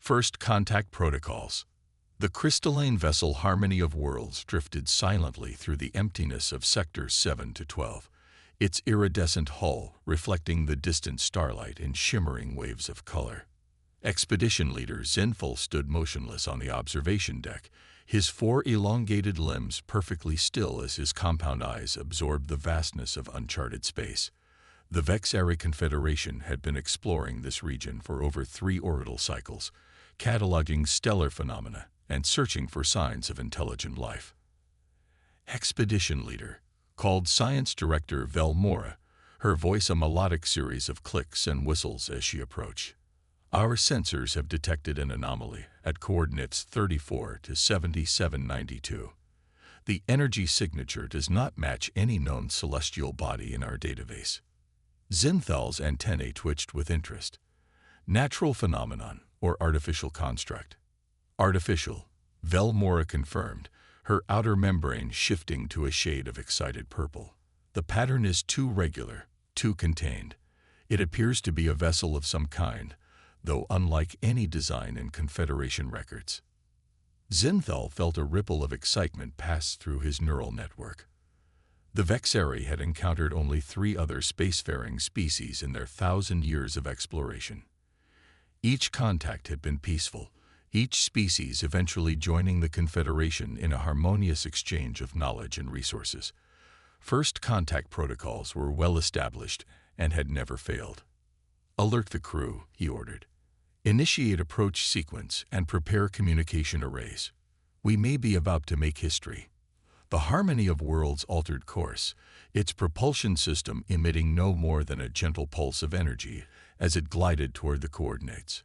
First Contact Protocols. The crystalline vessel Harmony of Worlds drifted silently through the emptiness of Sectors 7 to 12, its iridescent hull reflecting the distant starlight in shimmering waves of color. Expedition leader Zinfel stood motionless on the observation deck, his four elongated limbs perfectly still as his compound eyes absorbed the vastness of uncharted space. The Vexari Confederation had been exploring this region for over 3 orbital cycles, cataloging stellar phenomena and searching for signs of intelligent life. Expedition leader, called Science Director Velmora, her voice a melodic series of clicks and whistles as she approached. Our sensors have detected an anomaly at coordinates 34 to 7792. The energy signature does not match any known celestial body in our database. Zinthal's antennae twitched with interest. Natural phenomenon or artificial construct? Artificial, Velmora confirmed, her outer membrane shifting to a shade of excited purple. The pattern is too regular, too contained. It appears to be a vessel of some kind, though unlike any design in Confederation records. Zinthal felt a ripple of excitement pass through his neural network. The Vexari had encountered only 3 other spacefaring species in their 1,000 years of exploration. Each contact had been peaceful, each species eventually joining the Confederation in a harmonious exchange of knowledge and resources. First Contact protocols were well established and had never failed. "Alert the crew," he ordered. "Initiate approach sequence and prepare communication arrays. We may be about to make history." The Harmony of Worlds altered course, its propulsion system emitting no more than a gentle pulse of energy as it glided toward the coordinates.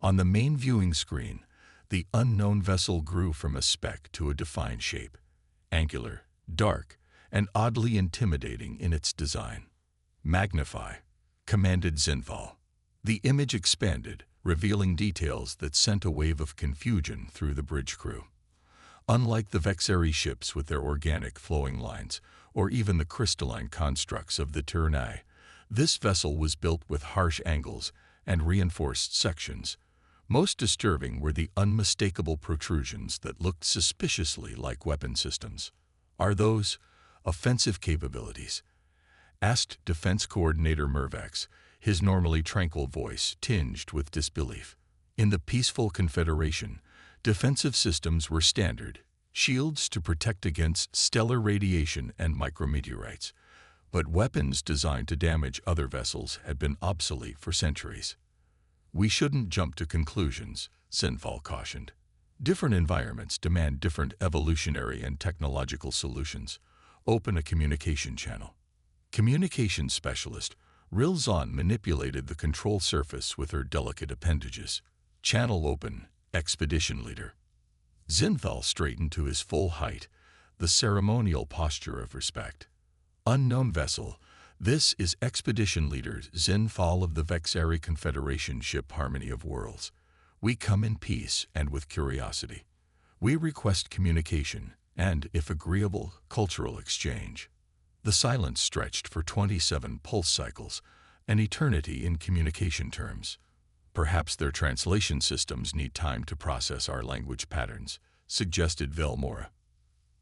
On the main viewing screen, the unknown vessel grew from a speck to a defined shape, angular, dark, and oddly intimidating in its design. "Magnify," commanded Zinfal. The image expanded, revealing details that sent a wave of confusion through the bridge crew. Unlike the Vexari ships with their organic flowing lines, or even the crystalline constructs of the Turnai, this vessel was built with harsh angles and reinforced sections. Most disturbing were the unmistakable protrusions that looked suspiciously like weapon systems. "Are those offensive capabilities?" asked Defense Coordinator Mervax, his normally tranquil voice tinged with disbelief. In the peaceful Confederation, defensive systems were standard, shields to protect against stellar radiation and micrometeorites. But weapons designed to damage other vessels had been obsolete for centuries. "We shouldn't jump to conclusions," Zinfal cautioned. "Different environments demand different evolutionary and technological solutions. Open a communication channel." Communication specialist Rilzan manipulated the control surface with her delicate appendages. "Channel open, expedition leader." Zinthal straightened to his full height, the ceremonial posture of respect. "Unknown vessel, this is expedition leader Zinfal of the Vexari Confederation ship Harmony of Worlds. We come in peace and with curiosity. We request communication and, if agreeable, cultural exchange." The silence stretched for 27 pulse cycles, an eternity in communication terms. "Perhaps their translation systems need time to process our language patterns," suggested Velmora.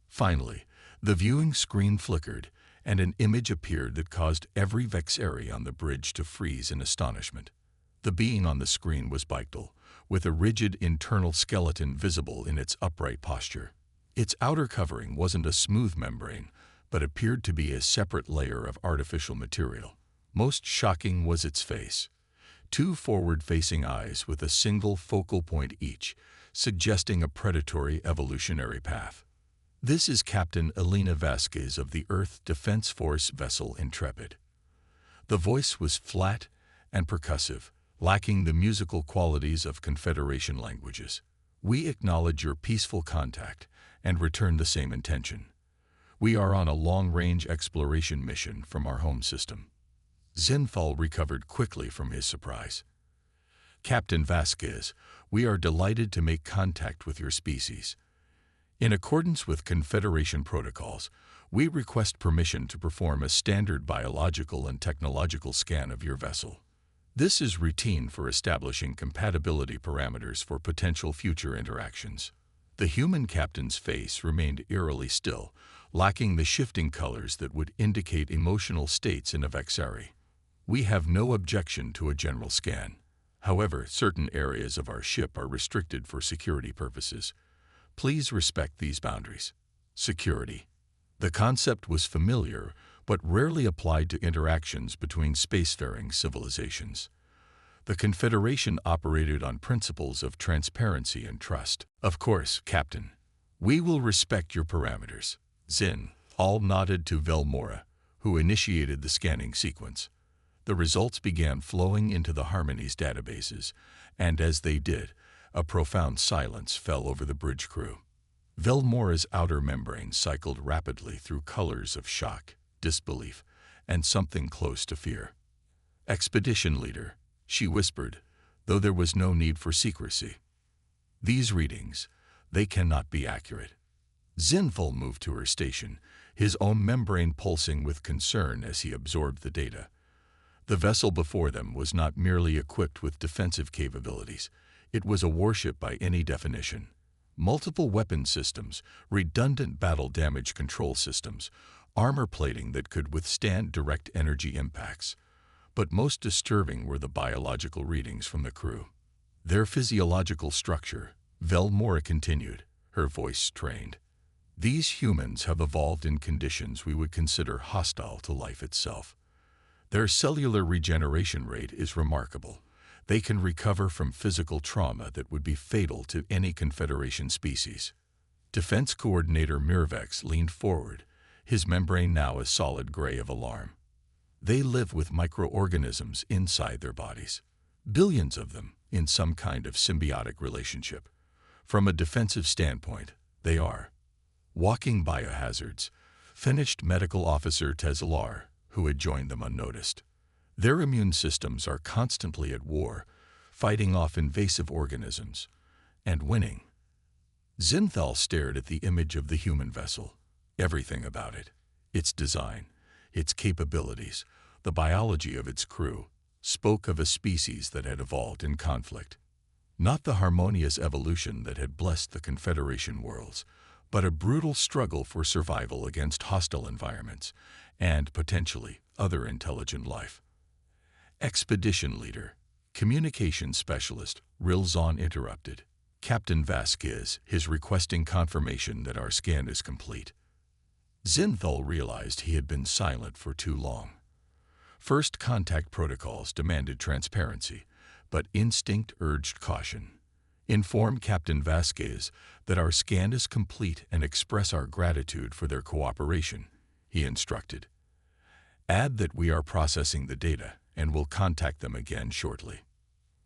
Finally, the viewing screen flickered, and an image appeared that caused every Vexari on the bridge to freeze in astonishment. The being on the screen was Bictal, with a rigid internal skeleton visible in its upright posture. Its outer covering wasn't a smooth membrane, but appeared to be a separate layer of artificial material. Most shocking was its face. 2 forward-facing eyes with a single focal point each, suggesting a predatory evolutionary path. "This is Captain Elena Vasquez of the Earth Defense Force vessel Intrepid." The voice was flat and percussive, lacking the musical qualities of Confederation languages. "We acknowledge your peaceful contact and return the same intention. We are on a long-range exploration mission from our home system." Zinfal recovered quickly from his surprise. "Captain Vasquez, we are delighted to make contact with your species. In accordance with Confederation protocols, we request permission to perform a standard biological and technological scan of your vessel. This is routine for establishing compatibility parameters for potential future interactions. The human captain's face remained eerily still, lacking the shifting colors that would indicate emotional states in a Vexari. We have no objection to a general scan. However, certain areas of our ship are restricted for security purposes. Please respect these boundaries. Security. The concept was familiar, but rarely applied to interactions between spacefaring civilizations. The Confederation operated on principles of transparency and trust. Of course, Captain. We will respect your parameters. Zin all nodded to Velmora, who initiated the scanning sequence. The results began flowing into the Harmony's databases, and as they did, a profound silence fell over the bridge crew. Velmora's outer membrane cycled rapidly through colors of shock, disbelief, and something close to fear. "Expedition leader," she whispered, though there was no need for secrecy. "These readings, they cannot be accurate." Zinful moved to her station, his own membrane pulsing with concern as he absorbed the data. The vessel before them was not merely equipped with defensive capabilities, it was a warship by any definition. Multiple weapon systems, redundant battle damage control systems, armor plating that could withstand direct energy impacts. But most disturbing were the biological readings from the crew. Their physiological structure, Velmora continued, her voice strained. "These humans have evolved in conditions we would consider hostile to life itself. Their cellular regeneration rate is remarkable. They can recover from physical trauma that would be fatal to any Confederation species." Defense Coordinator Mirvex leaned forward, his membrane now a solid gray of alarm. "They live with microorganisms inside their bodies. Billions of them, in some kind of symbiotic relationship. From a defensive standpoint, they are walking biohazards," finished Medical Officer Teslar, who had joined them unnoticed. "Their immune systems are constantly at war, fighting off invasive organisms, and winning." Zinthal stared at the image of the human vessel. Everything about it, its design, its capabilities, the biology of its crew, spoke of a species that had evolved in conflict. Not the harmonious evolution that had blessed the Confederation worlds, but a brutal struggle for survival against hostile environments and, potentially, other intelligent life. Expedition leader, communications specialist, Rilzon interrupted. "Captain Vasquez is requesting confirmation that our scan is complete." Zinthal realized he had been silent for too long. First contact protocols demanded transparency, but instinct urged caution. "Inform Captain Vasquez that our scan is complete and express our gratitude for their cooperation," he instructed. "Add that we are processing the data and will contact them again shortly."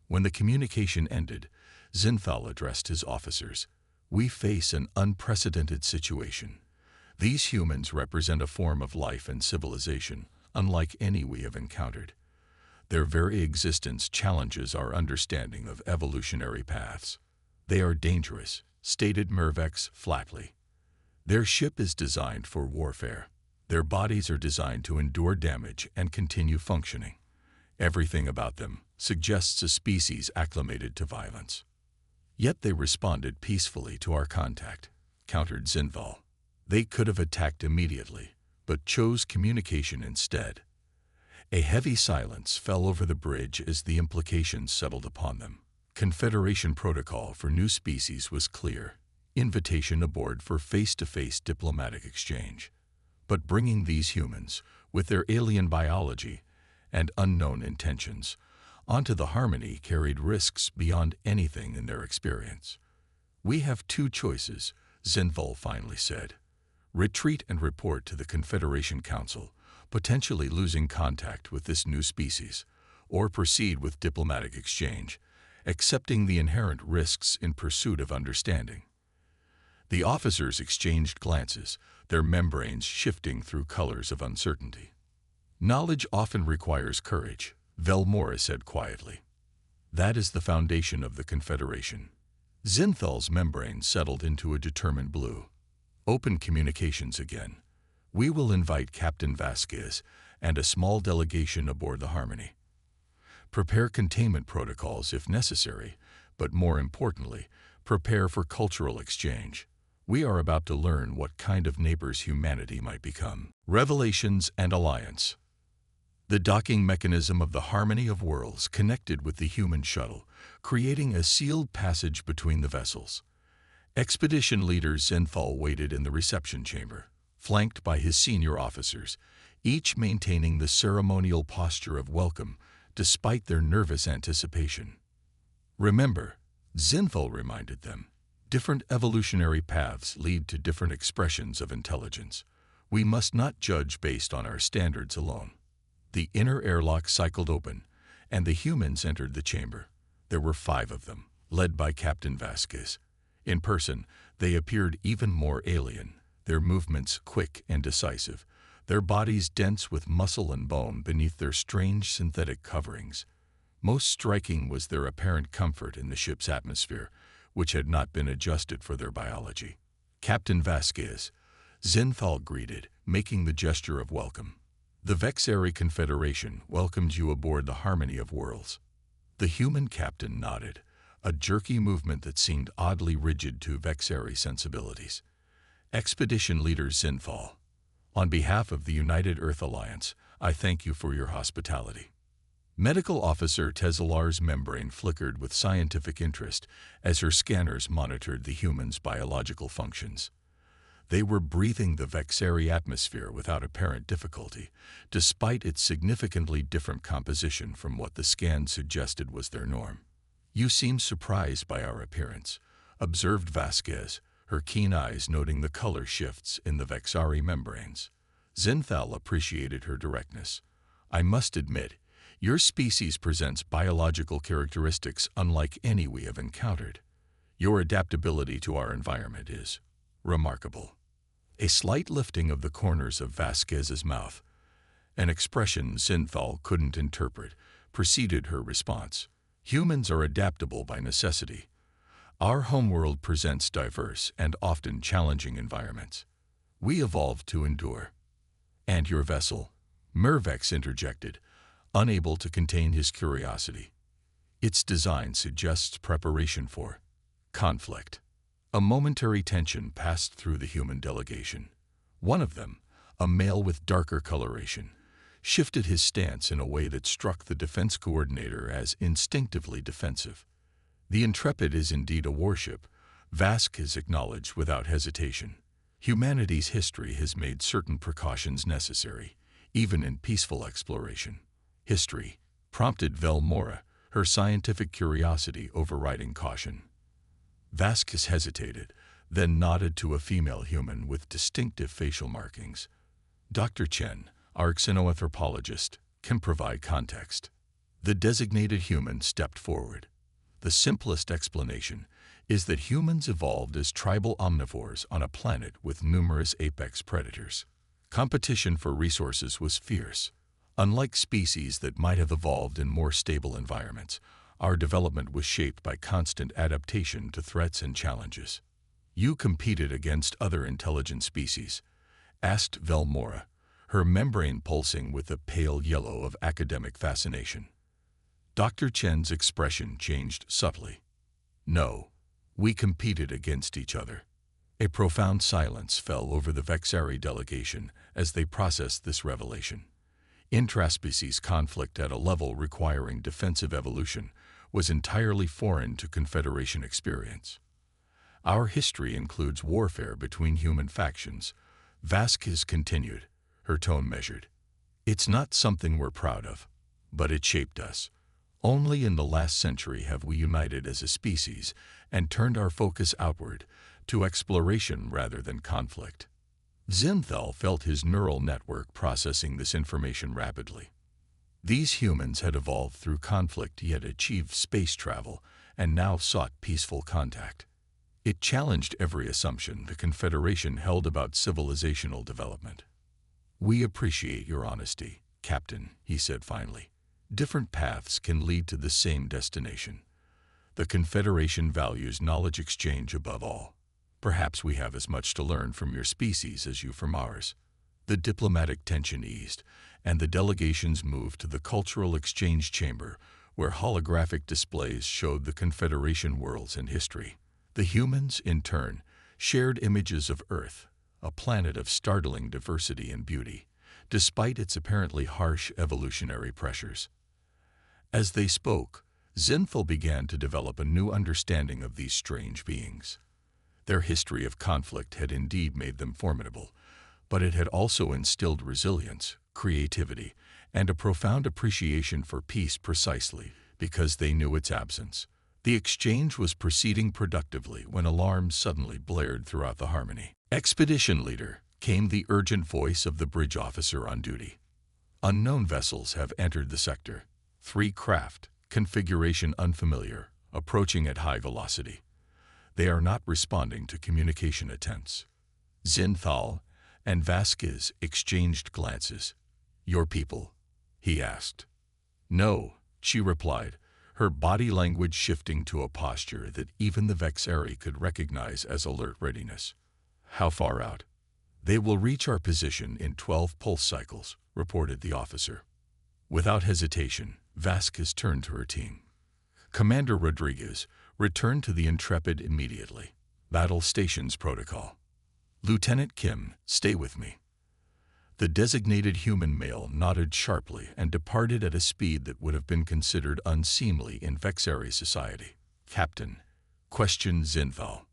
When the communication ended, Zinthal addressed his officers. "We face an unprecedented situation. These humans represent a form of life and civilization unlike any we have encountered. Their very existence challenges our understanding of evolutionary paths. They are dangerous," stated Mirvex flatly. "Their ship is designed for warfare. Their bodies are designed to endure damage and continue functioning. Everything about them suggests a species acclimated to violence." "Yet they responded peacefully to our contact," countered Zinval. "They could have attacked immediately, but chose communication instead." A heavy silence fell over the bridge as the implications settled upon them. Confederation protocol for new species was clear: invitation aboard for face-to-face diplomatic exchange. But bringing these humans, with their alien biology and unknown intentions, onto the Harmony carried risks beyond anything in their experience. "We have two choices," Zinval finally said. "Retreat and report to the Confederation Council, potentially losing contact with this new species, or proceed with diplomatic exchange, accepting the inherent risks in pursuit of understanding." The officers exchanged glances, their membranes shifting through colors of uncertainty. "Knowledge often requires courage," Velmora said quietly. "That is the foundation of the Confederation." Zinthal's membrane settled into a determined blue. "Open communications again. We will invite Captain Vasquez and a small delegation aboard the Harmony." Prepare containment protocols if necessary, but more importantly, prepare for cultural exchange. We are about to learn what kind of neighbors humanity might become. Revelations and Alliance. The docking mechanism of the Harmony of Worlds connected with the human shuttle, creating a sealed passage between the vessels. Expedition leader Zinthal waited in the reception chamber, flanked by his senior officers, each maintaining the ceremonial posture of welcome despite their nervous anticipation. Remember, Zinthal reminded them, different evolutionary paths lead to different expressions of intelligence. We must not judge based on our standards alone. The inner airlock cycled open, and the humans entered the chamber. There were 5 of them, led by Captain Vasquez. In person, they appeared even more alien, their movements quick and decisive, their bodies dense with muscle and bone beneath their strange synthetic coverings. Most striking was their apparent comfort in the ship's atmosphere, which had not been adjusted for their biology. Captain Vasquez, Zinthal greeted, making the gesture of welcome. The Vexari Confederation welcomed you aboard the Harmony of Worlds. The human captain nodded, a jerky movement that seemed oddly rigid to Vexari sensibilities. Expedition leader Zinthal, on behalf of the United Earth Alliance, I thank you for your hospitality. Medical officer Tezalar's membrane flickered with scientific interest as her scanners monitored the humans' biological functions. They were breathing the Vexari atmosphere without apparent difficulty, despite its significantly different composition from what the scan suggested was their norm. You seem surprised by our appearance, observed Vasquez, her keen eyes noting the color shifts in the Vexari membranes. Zinthal appreciated her directness. I must admit, your species presents biological characteristics unlike any we have encountered. Your adaptability to our environment is remarkable. A slight lifting of the corners of Vasquez's mouth, an expression Zinthal couldn't interpret, preceded her response. Humans are adaptable by necessity. Our homeworld presents diverse and often challenging environments. We evolved to endure. And your vessel, Mervex interjected, unable to contain his curiosity. Its design suggests preparation for conflict. A momentary tension passed through the human delegation. One of them, a male with darker coloration, shifted his stance in a way that struck the defense coordinator as instinctively defensive. The Intrepid is indeed a warship, Vasquez acknowledged without hesitation. Humanity's history has made certain precautions necessary, even in peaceful exploration. History, prompted Velmora, her scientific curiosity overriding caution. Vasquez hesitated, then nodded to a female human with distinctive facial markings. Dr. Chen, our xenoanthropologist, can provide context. The designated human stepped forward. The simplest explanation is that humans evolved as tribal omnivores on a planet with numerous apex predators. Competition for resources was fierce. Unlike species that might have evolved in more stable environments, our development was shaped by constant adaptation to threats and challenges. You competed against other intelligent species, asked Velmora, her membrane pulsing with a pale yellow of academic fascination. Dr. Chen's expression changed subtly. No, we competed against each other. A profound silence fell over the Vexari delegation as they processed this revelation. Intraspecies conflict at a level requiring defensive evolution was entirely foreign to Confederation experience. Our history includes warfare between human factions, Vasquez continued, her tone measured. It's not something we're proud of, but it shaped us. Only in the last century have we united as a species and turned our focus outward to exploration rather than conflict. Zinthal felt his neural network processing this information rapidly. These humans had evolved through conflict yet achieved space travel and now sought peaceful contact. It challenged every assumption the Confederation held about civilizational development. We appreciate your honesty, Captain, he said finally. Different paths can lead to the same destination. The Confederation values knowledge exchange above all. Perhaps we have as much to learn from your species as you from ours. The diplomatic tension eased, and the delegations moved to the cultural exchange chamber, where holographic displays showed the Confederation worlds and history. The humans, in turn, shared images of Earth, a planet of startling diversity and beauty, despite its apparently harsh evolutionary pressures. As they spoke, Zinthal began to develop a new understanding of these strange beings. Their history of conflict had indeed made them formidable, but it had also instilled resilience, creativity, and a profound appreciation for peace precisely because they knew its absence. The exchange was proceeding productively when alarms suddenly blared throughout the Harmony. "Expedition leader," came the urgent voice of the bridge officer on duty. "Unknown vessels have entered the sector. 3 craft, configuration unfamiliar, approaching at high velocity. They are not responding to communication attempts." Zinthal and Vasquez exchanged glances. "Your people?" he asked. "No," she replied, her body language shifting to a posture that even the Vexari could recognize as alert readiness. "How far out?" "They will reach our position in 12 pulse cycles," reported the officer. Without hesitation, Vasquez turned to her team. "Commander Rodriguez, return to the Intrepid immediately. Battle Stations Protocol. Lieutenant Kim, stay with me." The designated human male nodded sharply and departed at a speed that would have been considered unseemly in Vexari society. "Captain," questioned Zinthal.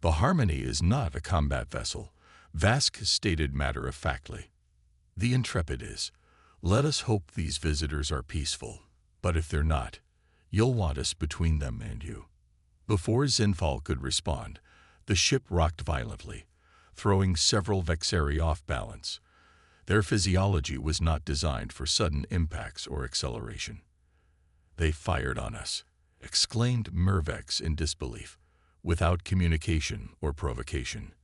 "The Harmony is not a combat vessel," Vasquez stated matter-of-factly. "The Intrepid is. Let us hope these visitors are peaceful, but if they're not, you'll want us between them and you." Before Zinthal could respond, the ship rocked violently, throwing several Vexari off balance. Their physiology was not designed for sudden impacts or acceleration. "They fired on us," exclaimed Mervex in disbelief, "without communication or provocation."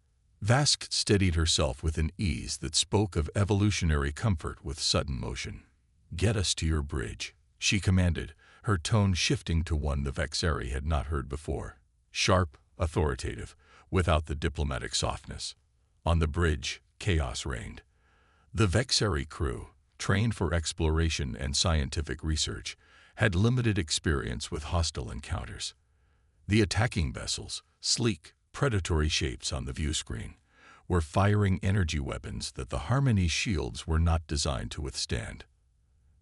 Vask steadied herself with an ease that spoke of evolutionary comfort with sudden motion. "Get us to your bridge," she commanded, her tone shifting to one the Vexari had not heard before. Sharp, authoritative, without the diplomatic softness. On the bridge, chaos reigned. The Vexari crew, trained for exploration and scientific research, had limited experience with hostile encounters. The attacking vessels, sleek, predatory shapes on the view screen, were firing energy weapons that the Harmony's shields were not designed to withstand.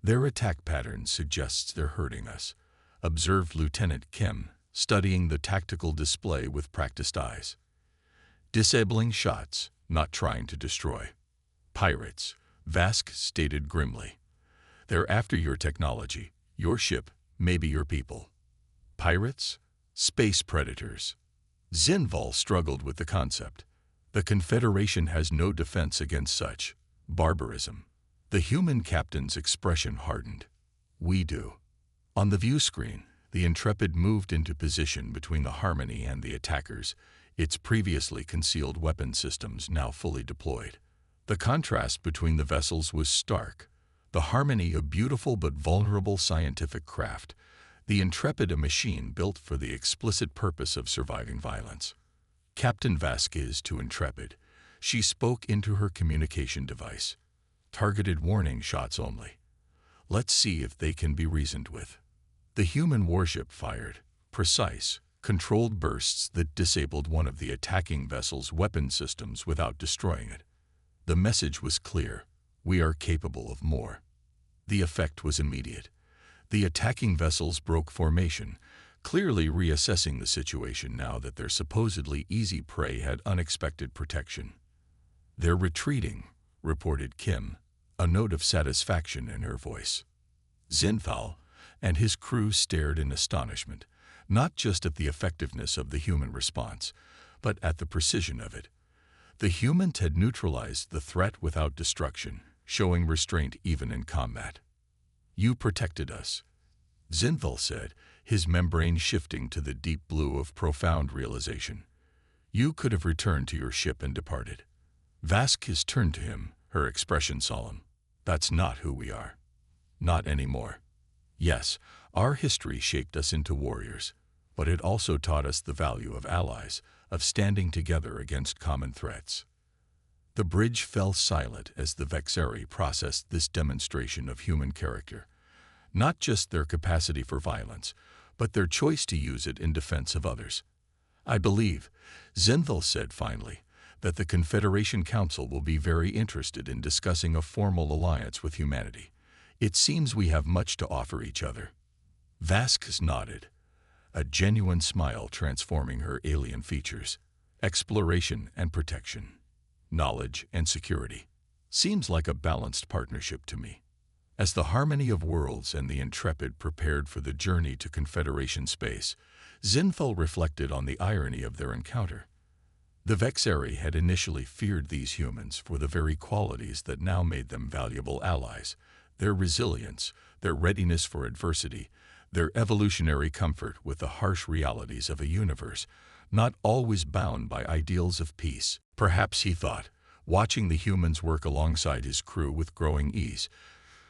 "Their attack pattern suggests they're hurting us," observed Lieutenant Kim, studying the tactical display with practiced eyes. "Disabling shots, not trying to destroy." "Pirates," Vask stated grimly. "They're after your technology, your ship, maybe your people." "Pirates? Space predators." Zinthal struggled with the concept. The Confederation has no defense against such barbarism. The human captain's expression hardened. "We do." On the view screen, the Intrepid moved into position between the Harmony and the attackers, its previously concealed weapon systems now fully deployed. The contrast between the vessels was stark. The Harmony a beautiful but vulnerable scientific craft, the Intrepid a machine built for the explicit purpose of surviving violence. "Captain Vasquez to Intrepid," she spoke into her communication device. "Targeted warning shots only. Let's see if they can be reasoned with." The human warship fired, precise, controlled bursts that disabled one of the attacking vessel's weapon systems without destroying it. The message was clear: we are capable of more. The effect was immediate. The attacking vessels broke formation, clearly reassessing the situation now that their supposedly easy prey had unexpected protection. "They're retreating," reported Kim, a note of satisfaction in her voice. Zinthal and his crew stared in astonishment, not just at the effectiveness of the human response, but at the precision of it. The humans had neutralized the threat without destruction, showing restraint even in combat. "You protected us," Zinthal said, his membrane shifting to the deep blue of profound realization. "You could have returned to your ship and departed." Vasquez turned to him, her expression solemn. "That's not who we are. Not anymore. Yes, our history shaped us into warriors, but it also taught us the value of allies, of standing together against common threats." The bridge fell silent as the Vexari processed this demonstration of human character. not just their capacity for violence, but their choice to use it in defense of others. I believe, Zinthal said finally, that the Confederation Council will be very interested in discussing a formal alliance with humanity. It seems we have much to offer each other. Vasquez nodded, a genuine smile transforming her alien features. Exploration and protection, knowledge and security. Seems like a balanced partnership to me. As the harmony of worlds and the Intrepid prepared for the journey to Confederation space, Zinthal reflected on the irony of their encounter. The Vexari had initially feared these humans for the very qualities that now made them valuable allies: their resilience, their readiness for adversity, their evolutionary comfort with the harsh realities of a universe not always bound by ideals of peace. Perhaps, he thought, watching the humans work alongside his crew with growing ease,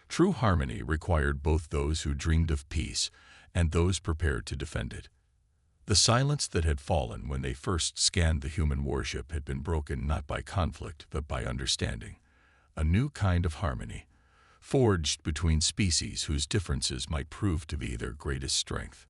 true harmony required both those who dreamed of peace and those prepared to defend it. The silence that had fallen when they first scanned the human warship had been broken not by conflict but by understanding. A new kind of harmony, forged between species whose differences might prove to be their greatest strength.